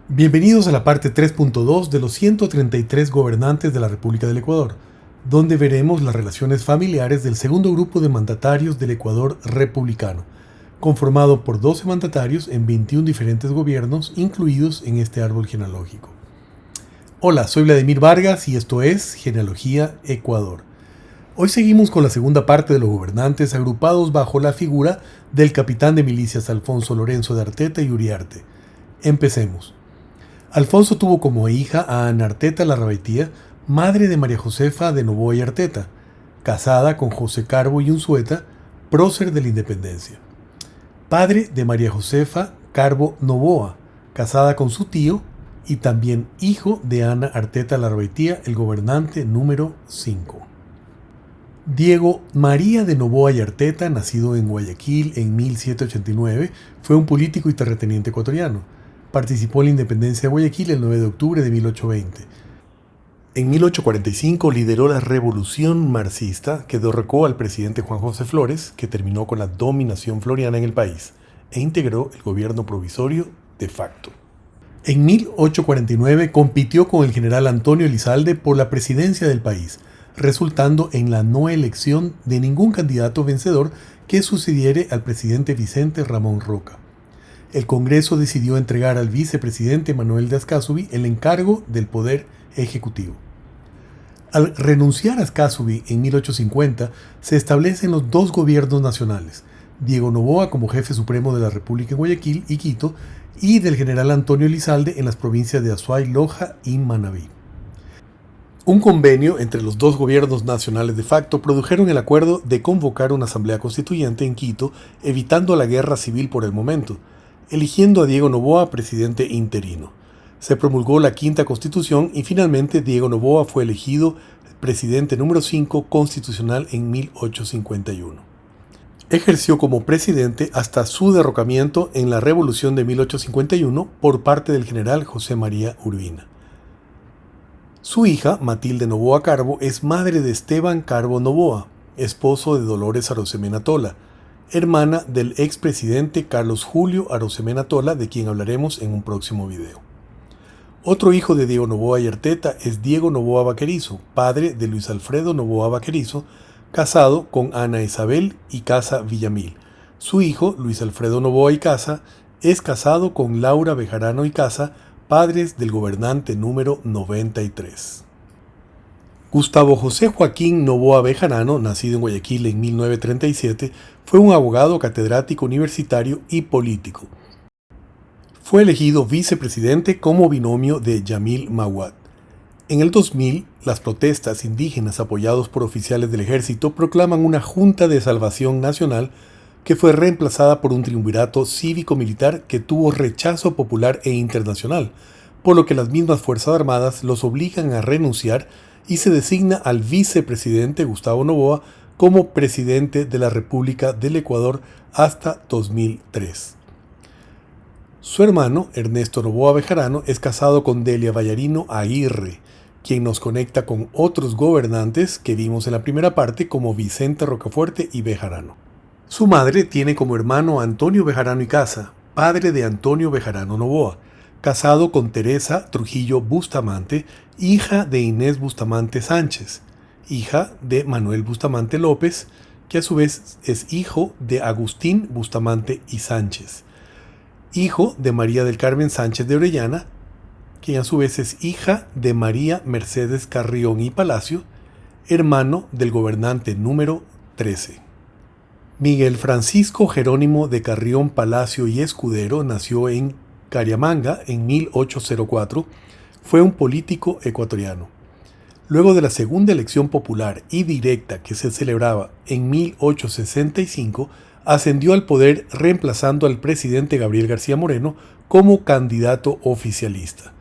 Bienvenidos a la parte 3.2 de los 133 gobernantes de la República del Ecuador, donde veremos las relaciones familiares del segundo grupo de mandatarios del Ecuador republicano, conformado por 12 mandatarios en 21 diferentes gobiernos incluidos en este árbol genealógico. Hola, soy Vladimir Vargas y esto es Genealogía Ecuador. Hoy seguimos con la segunda parte de los gobernantes agrupados bajo la figura del capitán de milicias Alfonso Lorenzo de Arteta y Uriarte. Empecemos. Alfonso tuvo como hija a Ana Arteta Larrabeitía, madre de María Josefa de Noboa y Arteta, casada con José Carbo y Unzueta, prócer de la independencia. Padre de María Josefa Carbo Noboa, casada con su tío, y también hijo de Ana Arteta Larrabeitía, el gobernante número 5. Diego María de Noboa y Arteta, nacido en Guayaquil en 1789, fue un político y terrateniente ecuatoriano. Participó en la independencia de Guayaquil el 9 de octubre de 1820. En 1845 lideró la revolución marxista que derrocó al presidente Juan José Flores, que terminó con la dominación floriana en el país, e integró el gobierno provisorio de facto. En 1849 compitió con el general Antonio Elizalde por la presidencia del país, resultando en la no elección de ningún candidato vencedor que sucediere al presidente Vicente Ramón Roca. El Congreso decidió entregar al vicepresidente Manuel de Ascasubi el encargo del poder ejecutivo. Al renunciar a Ascasubi en 1850, se establecen los dos gobiernos nacionales, Diego Noboa como jefe supremo de la República en Guayaquil y Quito, y del general Antonio Elizalde en las provincias de Azuay, Loja y Manabí. Un convenio entre los dos gobiernos nacionales de facto produjeron el acuerdo de convocar una asamblea constituyente en Quito, evitando la guerra civil por el momento, eligiendo a Diego Noboa presidente interino. Se promulgó la quinta constitución y finalmente Diego Noboa fue elegido presidente número 5 constitucional en 1851. Ejerció como presidente hasta su derrocamiento en la revolución de 1851 por parte del general José María Urbina. Su hija, Matilde Noboa Carbo, es madre de Esteban Carbo Noboa, esposo de Dolores Arosemena Tola, hermana del expresidente Carlos Julio Arosemena Tola, de quien hablaremos en un próximo video. Otro hijo de Diego Noboa y Arteta es Diego Noboa Vaquerizo, padre de Luis Alfredo Noboa Vaquerizo, casado con Ana Isabel y Casa Villamil. Su hijo, Luis Alfredo Noboa y Casa, es casado con Laura Bejarano y Casa, padres del gobernante número 93. Gustavo José Joaquín Noboa Bejarano, nacido en Guayaquil en 1937, fue un abogado, catedrático universitario y político. Fue elegido vicepresidente como binomio de Yamil Mahuad. En el 2000, las protestas indígenas apoyados por oficiales del ejército proclaman una Junta de Salvación Nacional que fue reemplazada por un triunvirato cívico-militar que tuvo rechazo popular e internacional, por lo que las mismas Fuerzas Armadas los obligan a renunciar y se designa al vicepresidente Gustavo Noboa como presidente de la República del Ecuador hasta 2003. Su hermano, Ernesto Noboa Bejarano, es casado con Delia Vallarino Aguirre, quien nos conecta con otros gobernantes que vimos en la primera parte como Vicente Rocafuerte y Bejarano. Su madre tiene como hermano a Antonio Bejarano y Casa, padre de Antonio Bejarano Noboa, casado con Teresa Trujillo Bustamante, hija de Inés Bustamante Sánchez, hija de Manuel Bustamante López, que a su vez es hijo de Agustín Bustamante y Sánchez, hijo de María del Carmen Sánchez de Orellana, quien a su vez es hija de María Mercedes Carrión y Palacio, hermano del gobernante número 13. Miguel Francisco Jerónimo de Carrión Palacio y Escudero nació en Cariamanga en 1804, fue un político ecuatoriano. Luego de la segunda elección popular y directa que se celebraba en 1865, ascendió al poder reemplazando al presidente Gabriel García Moreno como candidato oficialista.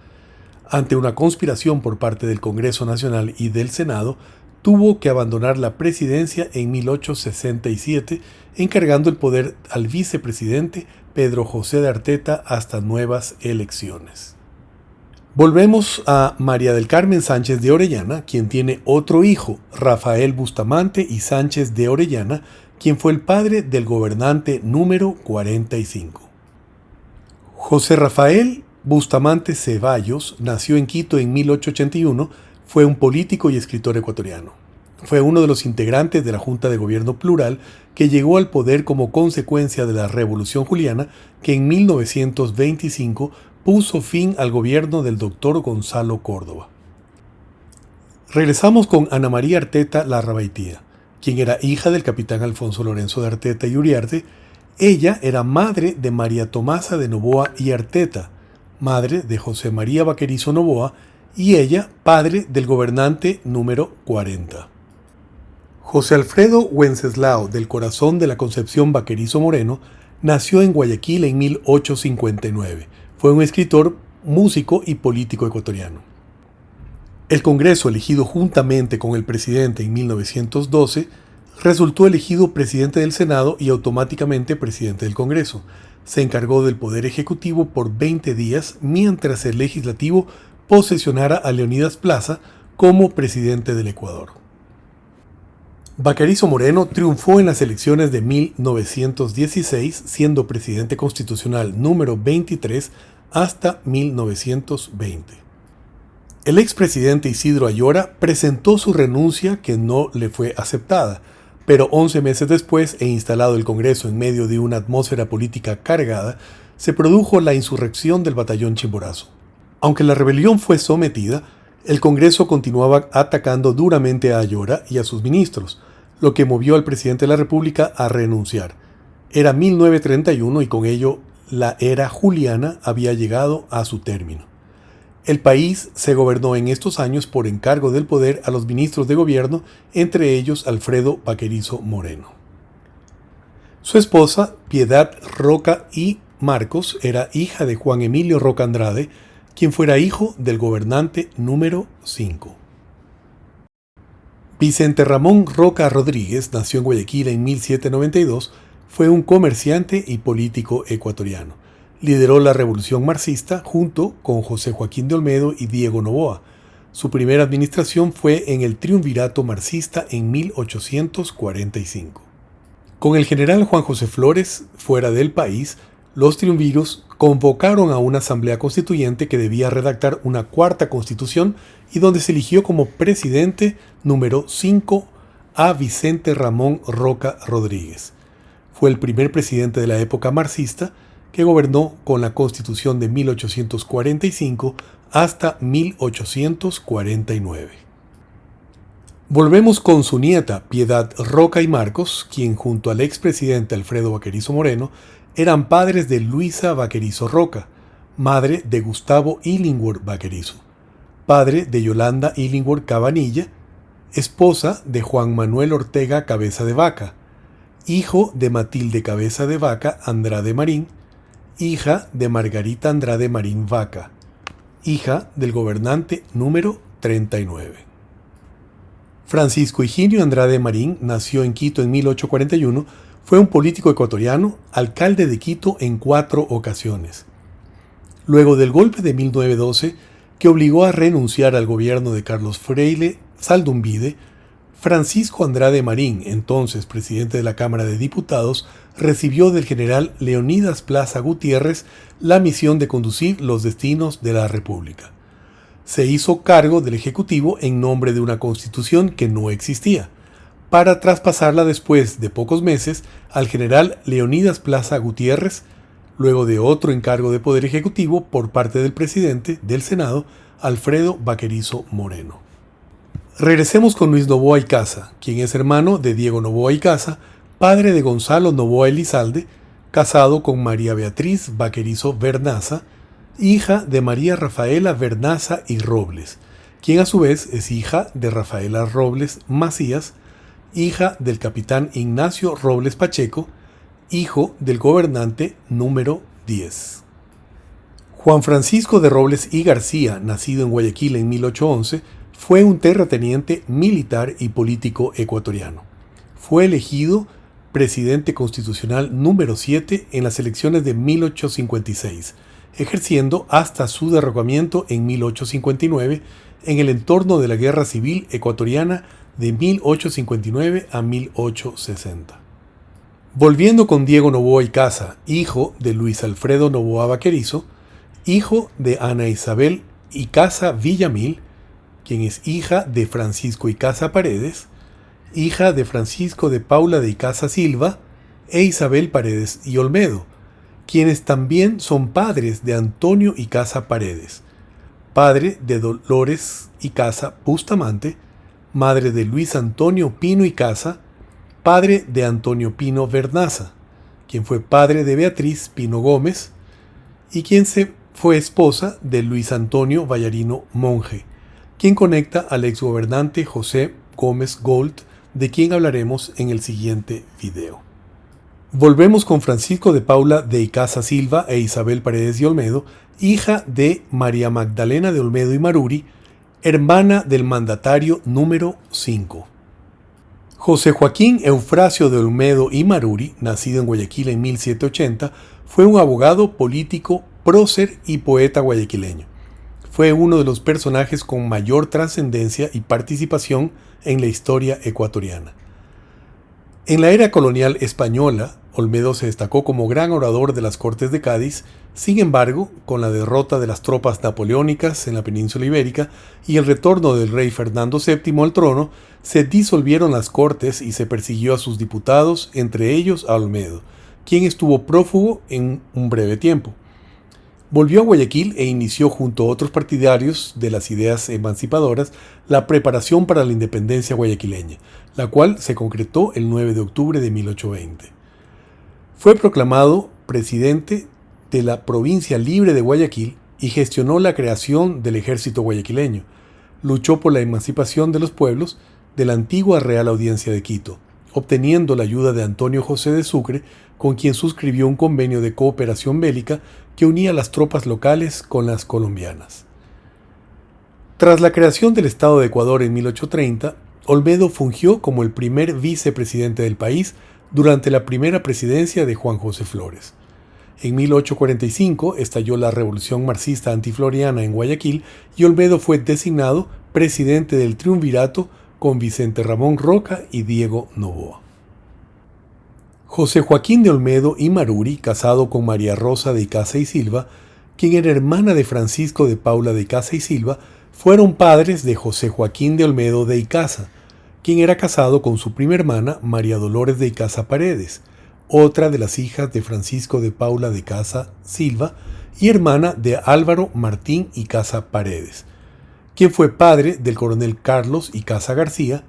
Ante una conspiración por parte del Congreso Nacional y del Senado, tuvo que abandonar la presidencia en 1867, encargando el poder al vicepresidente Pedro José de Arteta hasta nuevas elecciones. Volvemos a María del Carmen Sánchez de Orellana, quien tiene otro hijo, Rafael Bustamante y Sánchez de Orellana, quien fue el padre del gobernante número 45. José Rafael Bustamante Ceballos nació en Quito en 1881, fue un político y escritor ecuatoriano. Fue uno de los integrantes de la Junta de Gobierno Plural que llegó al poder como consecuencia de la Revolución Juliana, que en 1925 puso fin al gobierno del doctor Gonzalo Córdoba. Regresamos con Ana María Arteta Larrabaitía, quien era hija del capitán Alfonso Lorenzo de Arteta y Uriarte. Ella era madre de María Tomasa de Noboa y Arteta, madre de José María Vaquerizo Noboa, y ella padre del gobernante número 40. José Alfredo Wenceslao del Corazón de la Concepción Vaquerizo Moreno nació en Guayaquil en 1859. Fue un escritor, músico y político ecuatoriano. El Congreso, elegido juntamente con el presidente en 1912, resultó elegido presidente del Senado y automáticamente presidente del Congreso. Se encargó del Poder Ejecutivo por 20 días, mientras el Legislativo posesionara a Leonidas Plaza como presidente del Ecuador. Vaquerizo Moreno triunfó en las elecciones de 1916, siendo presidente constitucional número 23 hasta 1920. El expresidente Isidro Ayora presentó su renuncia, que no le fue aceptada, pero 11 meses después, e instalado el Congreso en medio de una atmósfera política cargada, se produjo la insurrección del Batallón Chimborazo. Aunque la rebelión fue sometida, el Congreso continuaba atacando duramente a Ayora y a sus ministros, lo que movió al presidente de la República a renunciar. Era 1931 y con ello la era juliana había llegado a su término. El país se gobernó en estos años por encargo del poder a los ministros de gobierno, entre ellos Alfredo Vaquerizo Moreno. Su esposa, Piedad Roca y Marcos, era hija de Juan Emilio Roca Andrade, quien fuera hijo del gobernante número 5. Vicente Ramón Roca Rodríguez nació en Guayaquil en 1792, fue un comerciante y político ecuatoriano. Lideró la Revolución Marxista junto con José Joaquín de Olmedo y Diego Noboa. Su primera administración fue en el Triunvirato Marxista en 1845. Con el general Juan José Flores fuera del país, los triunviros convocaron a una asamblea constituyente que debía redactar una cuarta constitución y donde se eligió como presidente número 5 a Vicente Ramón Roca Rodríguez. Fue el primer presidente de la época marxista que gobernó con la Constitución de 1845 hasta 1849. Volvemos con su nieta, Piedad Roca y Marcos, quien junto al expresidente Alfredo Vaquerizo Moreno eran padres de Luisa Vaquerizo Roca, madre de Gustavo Illingworth Vaquerizo, padre de Yolanda Illingworth Cabanilla, esposa de Juan Manuel Ortega Cabeza de Vaca, hijo de Matilde Cabeza de Vaca Andrade Marín, hija de Margarita Andrade Marín Vaca, hija del gobernante número 39. Francisco Higinio Andrade Marín nació en Quito en 1841, fue un político ecuatoriano, alcalde de Quito en 4 ocasiones. Luego del golpe de 1912, que obligó a renunciar al gobierno de Carlos Freire Saldumbide, Francisco Andrade Marín, entonces presidente de la Cámara de Diputados, recibió del general Leonidas Plaza Gutiérrez la misión de conducir los destinos de la República. Se hizo cargo del Ejecutivo en nombre de una constitución que no existía, para traspasarla después de pocos meses al general Leonidas Plaza Gutiérrez, luego de otro encargo de Poder Ejecutivo por parte del presidente del Senado, Alfredo Vaquerizo Moreno. Regresemos con Luis Noboa y Casa, quien es hermano de Diego Noboa y Casa, padre de Gonzalo Noboa Elizalde, casado con María Beatriz Vaquerizo Vernaza, hija de María Rafaela Vernaza y Robles, quien a su vez es hija de Rafaela Robles Macías, hija del capitán Ignacio Robles Pacheco, hijo del gobernante número 10. Juan Francisco de Robles y García, nacido en Guayaquil en 1811, fue un terrateniente militar y político ecuatoriano. Fue elegido presidente constitucional número 7 en las elecciones de 1856, ejerciendo hasta su derrocamiento en 1859 en el entorno de la Guerra Civil Ecuatoriana de 1859 a 1860. Volviendo con Diego Noboa y Casa, hijo de Luis Alfredo Noboa Vaquerizo, hijo de Ana Isabel Icaza Villamil, quien es hija de Francisco Icaza Paredes, hija de Francisco de Paula de Icaza Silva e Isabel Paredes y Olmedo, quienes también son padres de Antonio Icaza Paredes, padre de Dolores Icaza Bustamante, madre de Luis Antonio Pino Icaza, padre de Antonio Pino Vernaza, quien fue padre de Beatriz Pino Gómez y quien fue esposa de Luis Antonio Vallarino Monje, quien conecta al exgobernante José Gómez Gold, de quien hablaremos en el siguiente video. Volvemos con Francisco de Paula de Icaza Silva e Isabel Paredes y Olmedo, hija de María Magdalena de Olmedo y Maruri, hermana del mandatario número 5. José Joaquín Eufrasio de Olmedo y Maruri, nacido en Guayaquil en 1780, fue un abogado, político, prócer y poeta guayaquileño. Fue uno de los personajes con mayor trascendencia y participación en la historia ecuatoriana. En la era colonial española, Olmedo se destacó como gran orador de las Cortes de Cádiz. Sin embargo, con la derrota de las tropas napoleónicas en la península ibérica y el retorno del rey Fernando VII al trono, se disolvieron las Cortes y se persiguió a sus diputados, entre ellos a Olmedo, quien estuvo prófugo en un breve tiempo. Volvió a Guayaquil e inició junto a otros partidarios de las ideas emancipadoras la preparación para la independencia guayaquileña, la cual se concretó el 9 de octubre de 1820. Fue proclamado presidente de la Provincia Libre de Guayaquil y gestionó la creación del ejército guayaquileño. Luchó por la emancipación de los pueblos de la antigua Real Audiencia de Quito, obteniendo la ayuda de Antonio José de Sucre, con quien suscribió un convenio de cooperación bélica que unía las tropas locales con las colombianas. Tras la creación del Estado de Ecuador en 1830, Olmedo fungió como el primer vicepresidente del país durante la primera presidencia de Juan José Flores. En 1845 estalló la Revolución Marxista Antifloriana en Guayaquil y Olmedo fue designado presidente del triunvirato con Vicente Ramón Roca y Diego Noboa. José Joaquín de Olmedo y Maruri, casado con María Rosa de Icaza y Silva, quien era hermana de Francisco de Paula de Icaza y Silva, fueron padres de José Joaquín de Olmedo de Icaza, quien era casado con su prima hermana María Dolores de Icaza Paredes, otra de las hijas de Francisco de Paula de Icaza Silva y hermana de Álvaro Martín Icaza Paredes, quien fue padre del coronel Carlos Icaza García,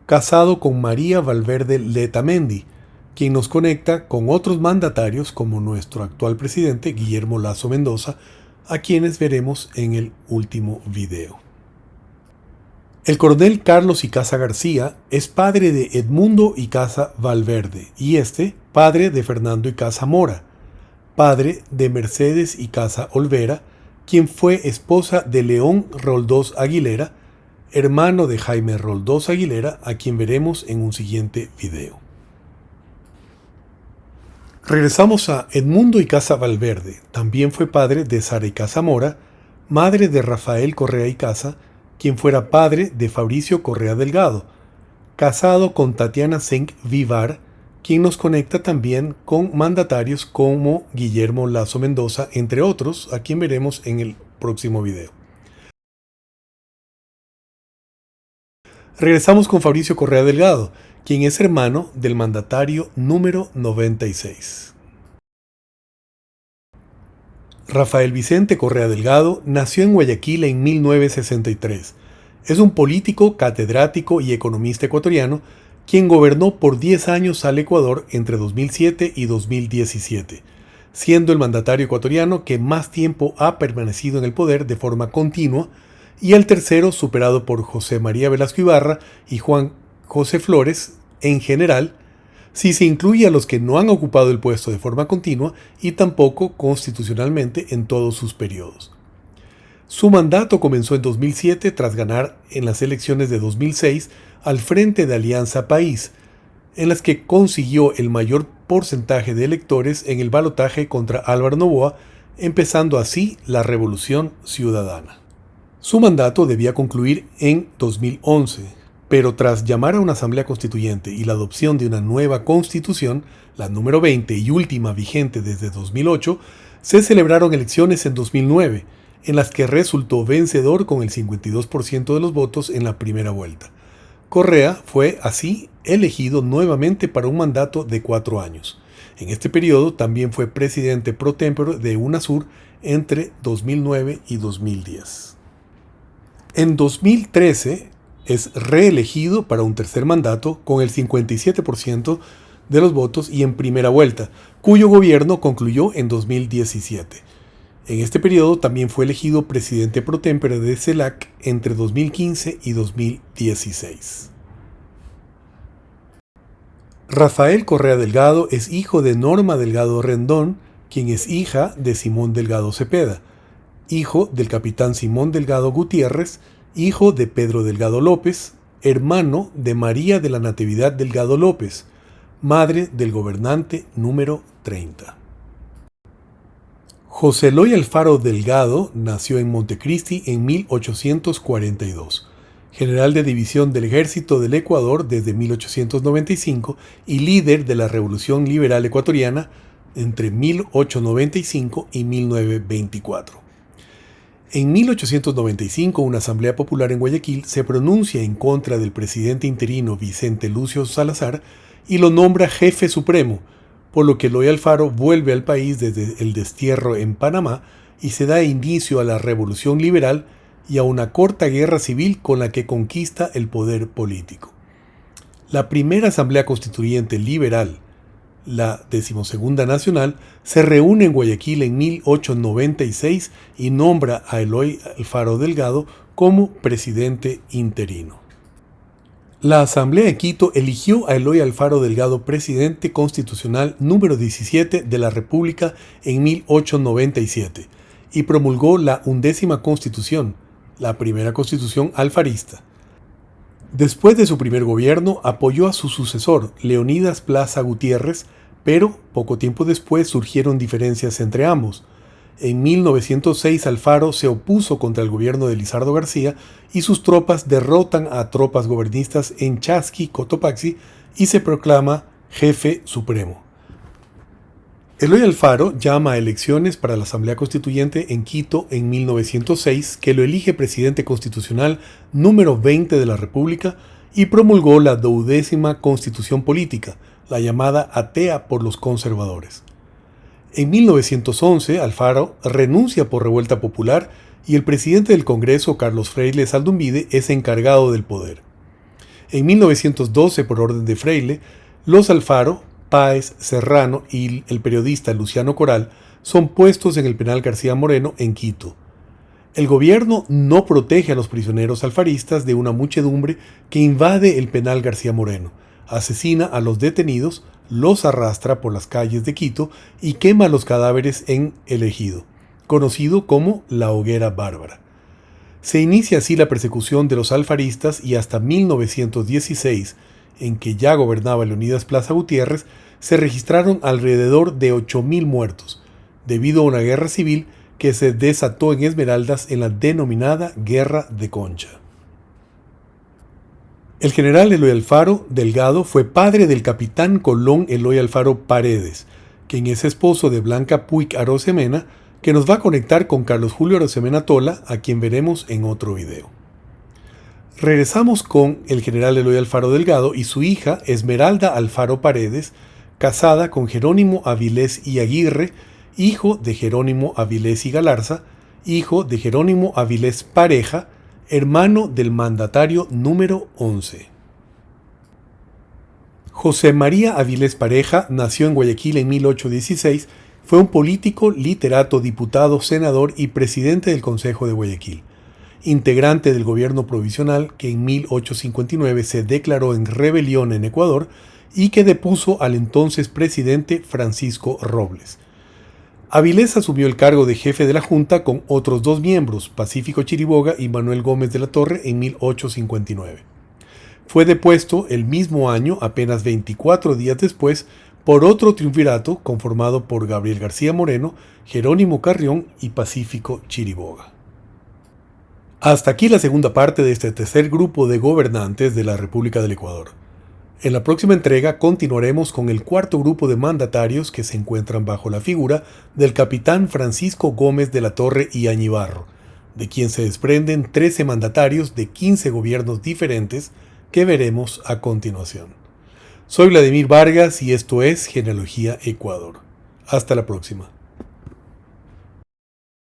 casado con María Valverde Letamendi, quien nos conecta con otros mandatarios como nuestro actual presidente Guillermo Lasso Mendoza, a quienes veremos en el último video. El coronel Carlos Icaza García es padre de Edmundo Icaza Valverde y padre de Fernando Icaza Mora, padre de Mercedes Icaza Olvera, quien fue esposa de León Roldós Aguilera, hermano de Jaime Roldós Aguilera, a quien veremos en un siguiente video. Regresamos a Edmundo Icaza Valverde. También fue padre de Sara Icaza Mora, madre de Rafael Correa Icaza, quien fuera padre de Fabricio Correa Delgado, casado con Tatiana Senc Vivar, quien nos conecta también con mandatarios como Guillermo Lasso Mendoza, entre otros, a quien veremos en el próximo video. Regresamos con Fabricio Correa Delgado, quien es hermano del mandatario número 96. Rafael Vicente Correa Delgado nació en Guayaquil en 1963. Es un político, catedrático y economista ecuatoriano, quien gobernó por 10 años al Ecuador entre 2007 y 2017, siendo el mandatario ecuatoriano que más tiempo ha permanecido en el poder de forma continua, y el tercero superado por José María Velasco Ibarra y Juan José Flores en general, si se incluye a los que no han ocupado el puesto de forma continua y tampoco constitucionalmente en todos sus periodos. Su mandato comenzó en 2007 tras ganar en las elecciones de 2006 al frente de Alianza País, en las que consiguió el mayor porcentaje de electores en el balotaje contra Álvaro Noboa, empezando así la Revolución Ciudadana. Su mandato debía concluir en 2011, pero tras llamar a una asamblea constituyente y la adopción de una nueva constitución, la número 20 y última vigente desde 2008, Se celebraron elecciones en 2009, en las que resultó vencedor con el 52% de los votos en la primera vuelta. Correa fue así elegido nuevamente para un mandato de 4 años. En este periodo también fue presidente pro tempore de UNASUR entre 2009 y 2010. En 2013 es reelegido para un tercer mandato con el 57% de los votos y en primera vuelta, cuyo gobierno concluyó en 2017. En este periodo también fue elegido presidente pro tempore de CELAC entre 2015 y 2016. Rafael Correa Delgado es hijo de Norma Delgado Rendón, quien es hija de Simón Delgado Cepeda, hijo del capitán Simón Delgado Gutiérrez, hijo de Pedro Delgado López, hermano de María de la Natividad Delgado López, madre del gobernante número 30. José Eloy Alfaro Delgado nació en Montecristi en 1842, general de división del Ejército del Ecuador desde 1895 y líder de la Revolución Liberal Ecuatoriana entre 1895 y 1924. En 1895, una asamblea popular en Guayaquil se pronuncia en contra del presidente interino Vicente Lucio Salazar y lo nombra jefe supremo, por lo que Eloy Alfaro vuelve al país desde el destierro en Panamá y se da inicio a la Revolución Liberal y a una corta guerra civil con la que conquista el poder político. La primera asamblea constituyente liberal, la 12ª Nacional, se reúne en Guayaquil en 1896 y nombra a Eloy Alfaro Delgado como presidente interino. La Asamblea de Quito eligió a Eloy Alfaro Delgado presidente constitucional número 17 de la República en 1897 y promulgó la 11ª Constitución, la primera constitución alfarista. Después de su primer gobierno, apoyó a su sucesor, Leonidas Plaza Gutiérrez, pero poco tiempo después surgieron diferencias entre ambos. En 1906 Alfaro se opuso contra el gobierno de Lizardo García y sus tropas derrotan a tropas gobernistas en Chasqui, Cotopaxi y se proclama jefe supremo. Eloy Alfaro llama a elecciones para la Asamblea Constituyente en Quito en 1906, que lo elige presidente constitucional número 20 de la República y promulgó la 12ª Constitución Política, la llamada Atea por los conservadores. En 1911, Alfaro renuncia por revuelta popular y el presidente del Congreso, Carlos Freile Saldumbide, es encargado del poder. En 1912, por orden de Freile, los Alfaro, Páez, Serrano y el periodista Luciano Coral son puestos en el penal García Moreno en Quito. El gobierno no protege a los prisioneros alfaristas de una muchedumbre que invade el penal García Moreno, asesina a los detenidos, los arrastra por las calles de Quito y quema los cadáveres en el ejido, conocido como la Hoguera Bárbara. Se inicia así la persecución de los alfaristas y hasta 1916, en que ya gobernaba Leonidas Plaza Gutiérrez, se registraron alrededor de 8.000 muertos, debido a una guerra civil que se desató en Esmeraldas en la denominada Guerra de Concha. El general Eloy Alfaro Delgado fue padre del capitán Colón Eloy Alfaro Paredes, quien es esposo de Blanca Puig Arosemena, que nos va a conectar con Carlos Julio Arosemena Tola, a quien veremos en otro video. Regresamos con el general Eloy Alfaro Delgado y su hija Esmeralda Alfaro Paredes, casada con Jerónimo Avilés y Aguirre, hijo de Jerónimo Avilés y Galarza, hijo de Jerónimo Avilés Pareja, hermano del mandatario número 11. José María Avilés Pareja nació en Guayaquil en 1816, fue un político, literato, diputado, senador y presidente del Consejo de Guayaquil, integrante del gobierno provisional que en 1859 se declaró en rebelión en Ecuador y que depuso al entonces presidente Francisco Robles. Avilés asumió el cargo de jefe de la Junta con otros 2 miembros, Pacífico Chiriboga y Manuel Gómez de la Torre, en 1859. Fue depuesto el mismo año, apenas 24 días después, por otro triunvirato conformado por Gabriel García Moreno, Jerónimo Carrión y Pacífico Chiriboga. Hasta aquí la segunda parte de este tercer grupo de gobernantes de la República del Ecuador. En la próxima entrega continuaremos con el cuarto grupo de mandatarios que se encuentran bajo la figura del capitán Francisco Gómez de la Torre y Añibarro, de quien se desprenden 13 mandatarios de 15 gobiernos diferentes que veremos a continuación. Soy Vladimir Vargas y esto es Genealogía Ecuador. Hasta la próxima.